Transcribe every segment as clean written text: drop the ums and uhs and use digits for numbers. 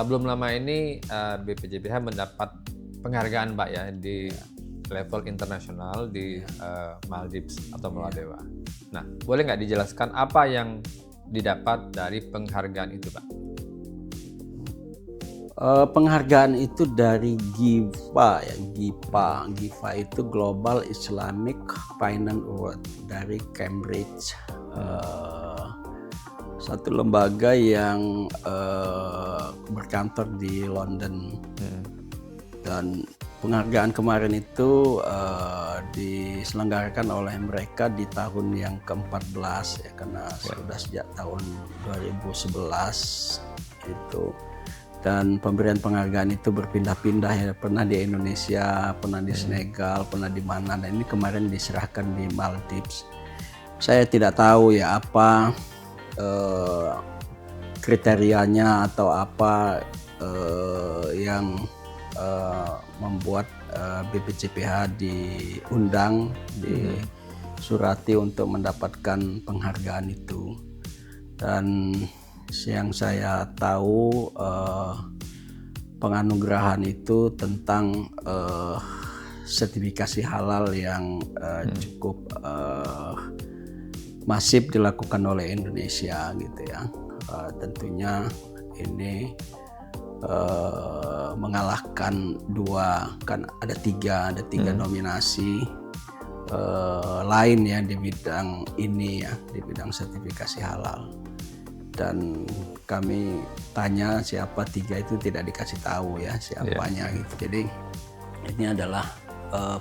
belum lama ini BPJPH mendapat penghargaan Pak ya di level internasional di Maldives atau Maladewa. Nah, boleh nggak dijelaskan apa yang didapat dari penghargaan itu Pak? Penghargaan itu dari GIFA ya, GIFA itu Global Islamic Finance Award dari Cambridge, satu lembaga yang berkantor di London. Dan penghargaan kemarin itu diselenggarakan oleh mereka di tahun yang ke-14 ya, karena sudah sejak tahun 2011 itu. Dan pemberian penghargaan itu berpindah-pindah ya, pernah di Indonesia, pernah di Senegal, pernah di mana, dan ini kemarin diserahkan di Maldives. Saya tidak tahu ya apa kriterianya atau apa yang membuat BPJPH diundang, disurati untuk mendapatkan penghargaan itu. Dan yang saya tahu penganugerahan itu tentang sertifikasi halal yang cukup masif dilakukan oleh Indonesia gitu ya. Tentunya ini mengalahkan ada tiga nominasi lain ya di bidang ini ya, di bidang sertifikasi halal. Dan kami tanya siapa tiga itu tidak dikasih tahu ya siapanya gitu. Jadi ini adalah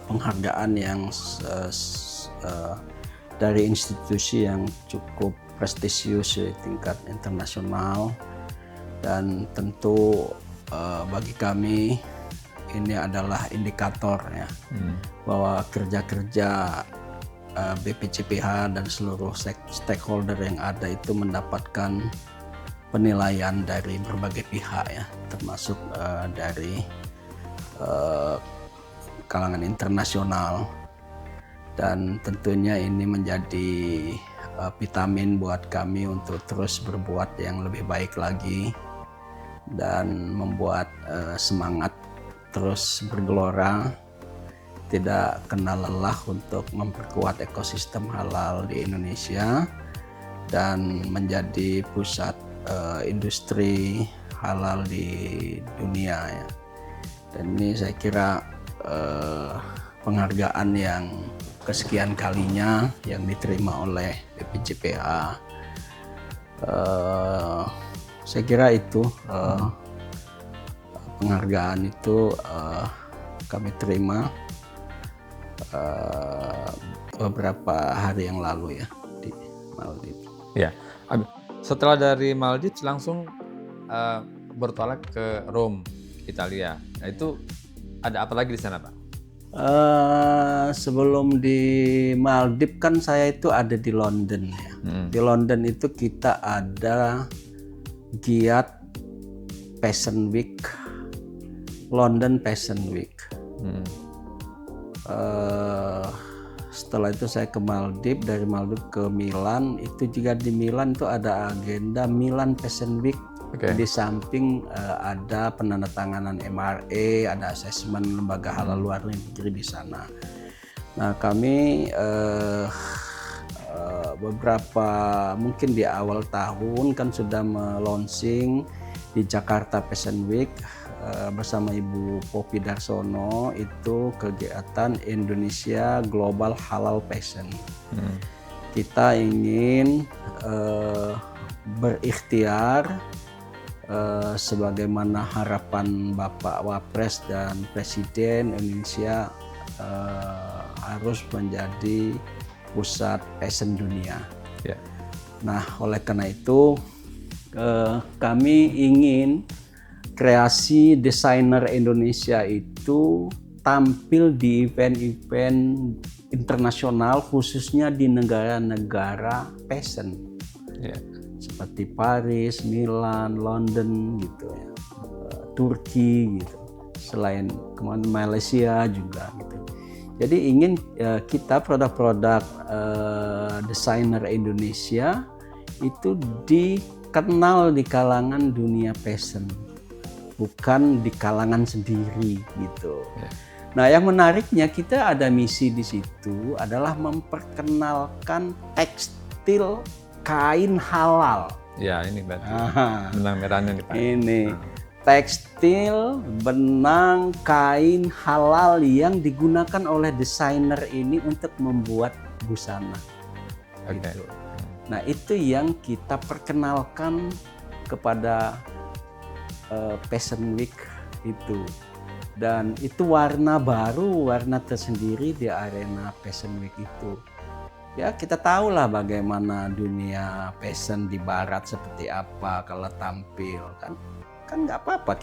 penghargaan yang dari institusi yang cukup prestisius di tingkat internasional, dan tentu bagi kami ini adalah indikator ya bahwa kerja-kerja BPJPH dan seluruh stakeholder yang ada itu mendapatkan penilaian dari berbagai pihak ya, termasuk dari kalangan internasional. Dan tentunya ini menjadi vitamin buat kami untuk terus berbuat yang lebih baik lagi dan membuat semangat terus bergelora, tidak kenal lelah untuk memperkuat ekosistem halal di Indonesia dan menjadi pusat industri halal di dunia ya. Dan ini saya kira penghargaan yang kesekian kalinya yang diterima oleh BPJPH. Saya kira itu penghargaan itu kami terima beberapa hari yang lalu ya di Maldives. Ya, setelah dari Maldives langsung bertolak ke Rome, Italia. Nah, itu ada apa lagi di sana, Pak? Sebelum di Maldives kan saya itu ada di London ya. Di London itu kita ada giat Fashion Week, London Fashion Week. Setelah itu saya ke Maldives, dari Maldives ke Milan. Itu juga di Milan itu ada agenda Milan Fashion Week. Di samping ada penandatanganan MRA, ada asesmen lembaga halal luar negeri di sana. Nah, kami beberapa mungkin di awal tahun kan sudah launching di Jakarta Fashion Week bersama Ibu Poppy Darsono, itu kegiatan Indonesia Global Halal Fashion. Kita ingin berikhtiar sebagaimana harapan Bapak Wapres dan Presiden, Indonesia harus menjadi pusat fashion dunia. Nah, oleh karena itu kami ingin kreasi desainer Indonesia itu tampil di event-event internasional, khususnya di negara-negara fashion. Seperti Paris, Milan, London gitu ya, Turki gitu, selain kemarin Malaysia juga gitu. Jadi ingin kita produk-produk desainer Indonesia itu dikenal di kalangan dunia fashion. bukan di kalangan sendiri gitu. Ya. Nah, yang menariknya kita ada misi di situ adalah memperkenalkan tekstil kain halal. Ya, ini berarti Aha. benang merahnya nih Pak. Ini tekstil benang kain halal yang digunakan oleh desainer ini untuk membuat busana. Oke. Gitu. Nah, itu yang kita perkenalkan kepada Fashion Week itu. Dan itu warna baru, warna tersendiri di arena Fashion Week itu. Ya, kita tahulah bagaimana dunia fashion di barat seperti apa kalau tampil kan nggak apa-apa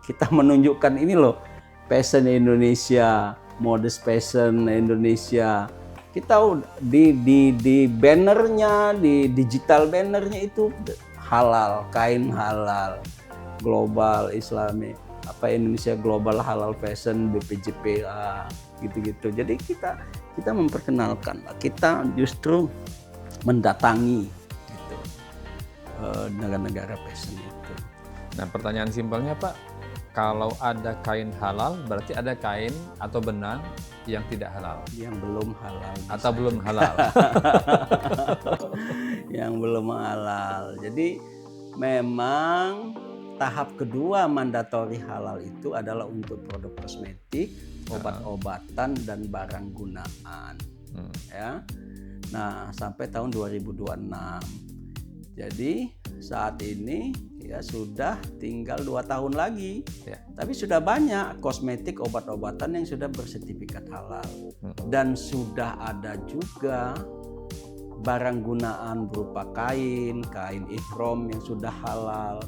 kita menunjukkan ini loh fashion Indonesia, modest fashion Indonesia. Kita di bannernya, di digital bannernya itu halal, kain halal, global Islami, Indonesia Global Halal Fashion, BPJPA, gitu-gitu. Jadi kita memperkenalkan, kita justru mendatangi gitu negara-negara fashion itu. Nah, pertanyaan simpelnya Pak, kalau ada kain halal berarti ada kain atau benang yang tidak halal, yang belum halal atau belum halal. Yang belum halal. Jadi memang tahap kedua mandatori halal itu adalah untuk produk kosmetik, obat-obatan dan barang gunaan. Ya. Nah, sampai tahun 2026. Jadi saat ini ya sudah tinggal 2 tahun lagi. Ya. Tapi sudah banyak kosmetik, obat-obatan yang sudah bersertifikat halal. Dan sudah ada juga barang gunaan berupa kain ihram yang sudah halal,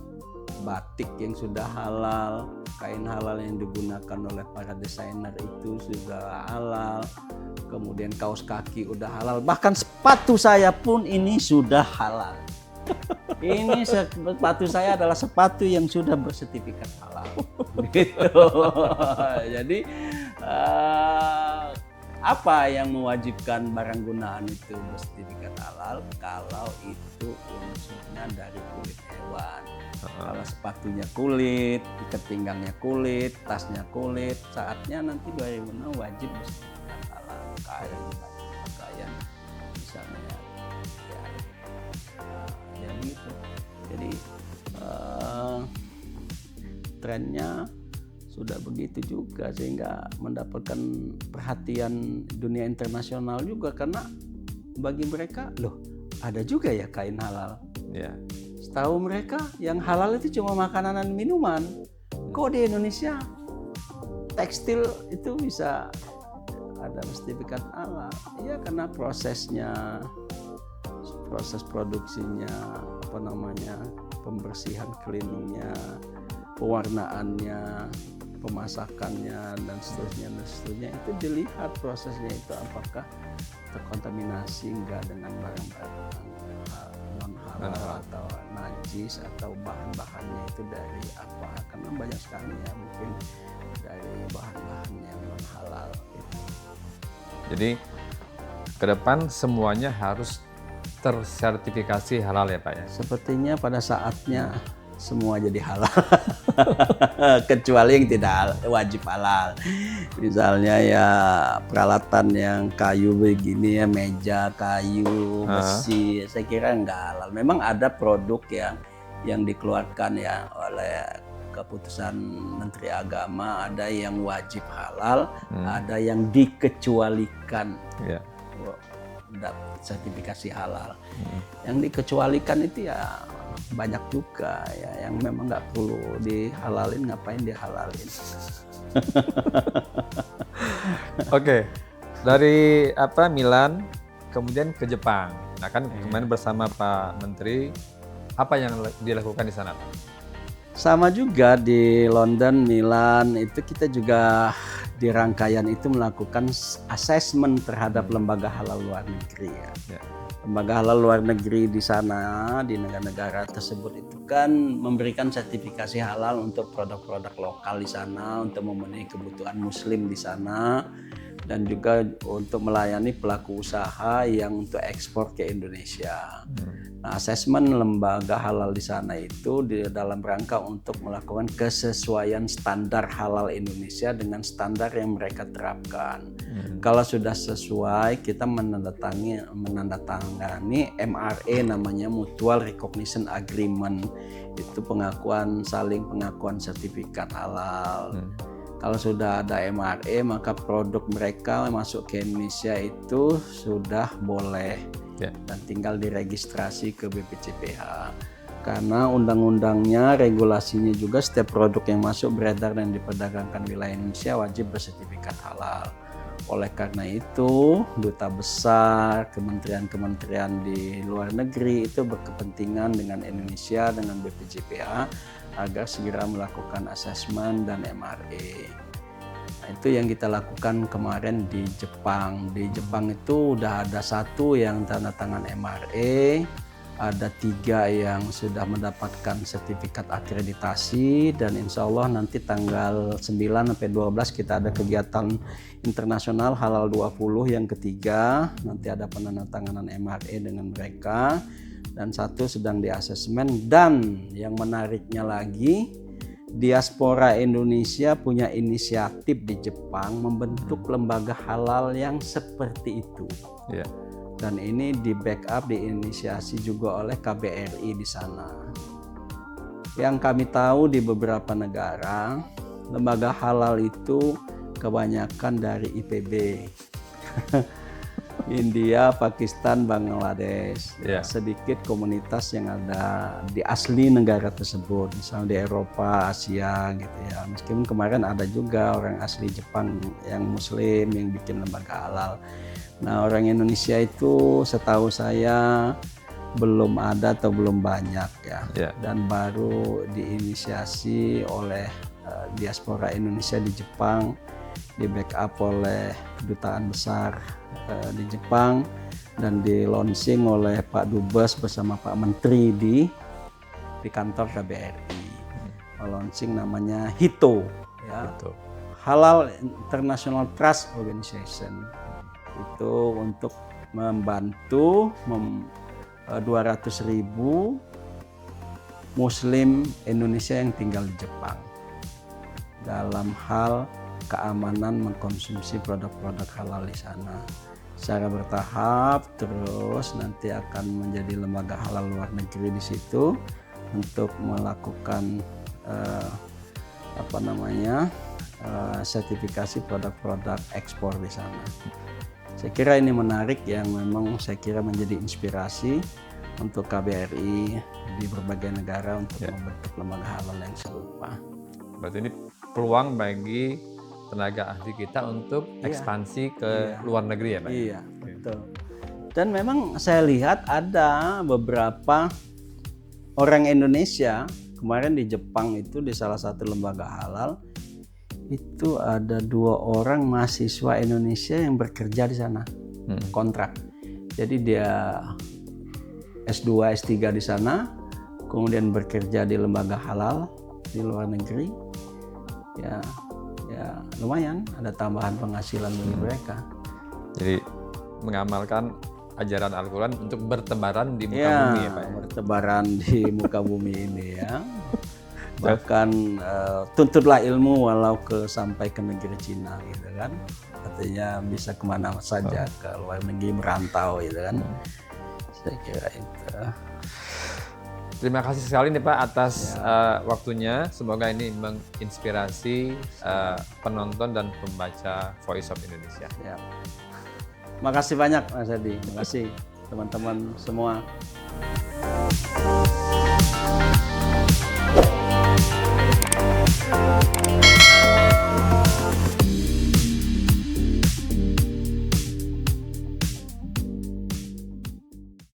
batik yang sudah halal, kain halal yang digunakan oleh para desainer itu sudah halal, kemudian kaos kaki udah halal, bahkan sepatu saya pun ini sudah halal. Ini sepatu saya adalah sepatu yang sudah bersertifikat halal. Gitu. Jadi apa yang mewajibkan barang gunaan itu bersertifikat halal? Kalau itu unsurnya dari kulit hewan. Kalau sepatunya kulit, ikat pinggangnya kulit, tasnya kulit, saatnya nanti 2006 wajib bersertifikat halal. Pakaian misalnya ya gitu. Jadi trennya sudah begitu juga sehingga mendapatkan perhatian dunia internasional juga, karena bagi mereka loh ada juga ya kain halal. Ya. Setahu mereka yang halal itu cuma makanan dan minuman. Kok di Indonesia tekstil itu bisa ada sertifikat halal? Ya karena proses produksinya, pembersihan, cleaningnya, pewarnaannya, pemasakannya dan seterusnya itu dilihat prosesnya itu apakah terkontaminasi enggak dengan barang-barang non halal atau najis, atau bahan-bahannya itu dari apa, karena banyak sekali ya mungkin dari bahan-bahan yang non halal itu. Jadi ke depan semuanya harus tersertifikasi halal ya Pak ya? Sepertinya pada saatnya semua jadi halal. Kecuali yang tidak wajib halal. Misalnya ya peralatan yang kayu begini ya, meja kayu, besi, saya kira enggak halal. Memang ada produk yang dikeluarkan ya oleh keputusan Menteri Agama, ada yang wajib halal, ada yang dikecualikan. Ya. Sertifikasi halal. Yang dikecualikan itu ya banyak juga ya, yang memang nggak perlu dihalalin, ngapain dihalalin. Oke, dari Milan kemudian ke Jepang. Nah kan kemarin bersama Pak Menteri, apa yang dilakukan di sana Pak? Sama juga di London, Milan itu kita juga di rangkaian itu melakukan asesmen terhadap lembaga halal luar negeri ya. Lembaga halal luar negeri di sana, di negara-negara tersebut itu kan memberikan sertifikasi halal untuk produk-produk lokal di sana, untuk memenuhi kebutuhan muslim di sana, dan juga untuk melayani pelaku usaha yang untuk ekspor ke Indonesia. Nah, asesmen lembaga halal di sana itu dalam rangka untuk melakukan kesesuaian standar halal Indonesia dengan standar yang mereka terapkan. Kalau sudah sesuai, kita menandatangani MRA, namanya Mutual Recognition Agreement. Itu saling pengakuan sertifikat halal. Kalau sudah ada MRA, maka produk mereka masuk ke Indonesia itu sudah boleh. Dan tinggal diregistrasi ke BPJPH. Karena undang-undangnya, regulasinya juga setiap produk yang masuk beredar dan diperdagangkan wilayah Indonesia wajib bersertifikat halal. Oleh karena itu, duta besar, kementerian-kementerian di luar negeri itu berkepentingan dengan Indonesia, dengan BPJPH agar segera melakukan asesmen dan MRA. Itu yang kita lakukan kemarin di Jepang. Di Jepang itu udah ada 1 yang tanda tangan MRA, ada 3 yang sudah mendapatkan sertifikat akreditasi, dan insya Allah nanti tanggal 9 sampai 12 kita ada kegiatan internasional Halal 20 yang ketiga. Nanti ada penandatanganan MRA dengan mereka, dan 1 sedang di asesmen. Dan yang menariknya lagi, diaspora Indonesia punya inisiatif di Jepang membentuk lembaga halal yang seperti itu. Dan ini di backup, diinisiasi juga oleh KBRI di sana. Yang kami tahu di beberapa negara, lembaga halal itu kebanyakan dari IPB. India, Pakistan, Bangladesh. Sedikit komunitas yang ada di asli negara tersebut, misalnya di Eropa, Asia gitu ya. Meskipun kemarin ada juga orang asli Jepang yang Muslim yang bikin lembaga halal. Nah, orang Indonesia itu setahu saya belum ada atau belum banyak ya. Dan baru diinisiasi oleh diaspora Indonesia di Jepang, di backup oleh kedutaan besar di Jepang, dan di launching oleh Pak Dubes bersama Pak Menteri di kantor KBRI. Launching namanya HITO, ya. Halal International Trust Organization. Itu untuk membantu 200.000 Muslim Indonesia yang tinggal di Jepang dalam hal keamanan mengkonsumsi produk-produk halal di sana. Secara bertahap, terus nanti akan menjadi lembaga halal luar negeri di situ untuk melakukan sertifikasi produk-produk ekspor di sana. Saya kira ini menarik, yang memang saya kira menjadi inspirasi untuk KBRI di berbagai negara untuk membentuk lembaga halal yang serupa. Berarti ini peluang bagi tenaga ahli kita untuk ekspansi ke luar negeri ya Pak? Iya, betul. Dan memang saya lihat ada beberapa orang Indonesia, kemarin di Jepang itu di salah satu lembaga halal, itu ada 2 orang mahasiswa Indonesia yang bekerja di sana, kontrak. Jadi dia S2, S3 di sana, kemudian bekerja di lembaga halal di luar negeri. Ya lumayan, ada tambahan penghasilan bagi mereka. Jadi mengamalkan ajaran Al-Quran untuk bertebaran di muka bumi ya Pak? Bertebaran di muka bumi ini ya. Bahkan tuntutlah ilmu walau sampai ke negeri Cina gitu kan. Artinya bisa kemana saja, ke luar negeri, merantau gitu kan. Saya kira itu. Terima kasih sekali nih Pak atas waktunya. Semoga ini menginspirasi penonton dan pembaca Voice of Indonesia. Makasih banyak Mas Adi. Makasih teman-teman semua.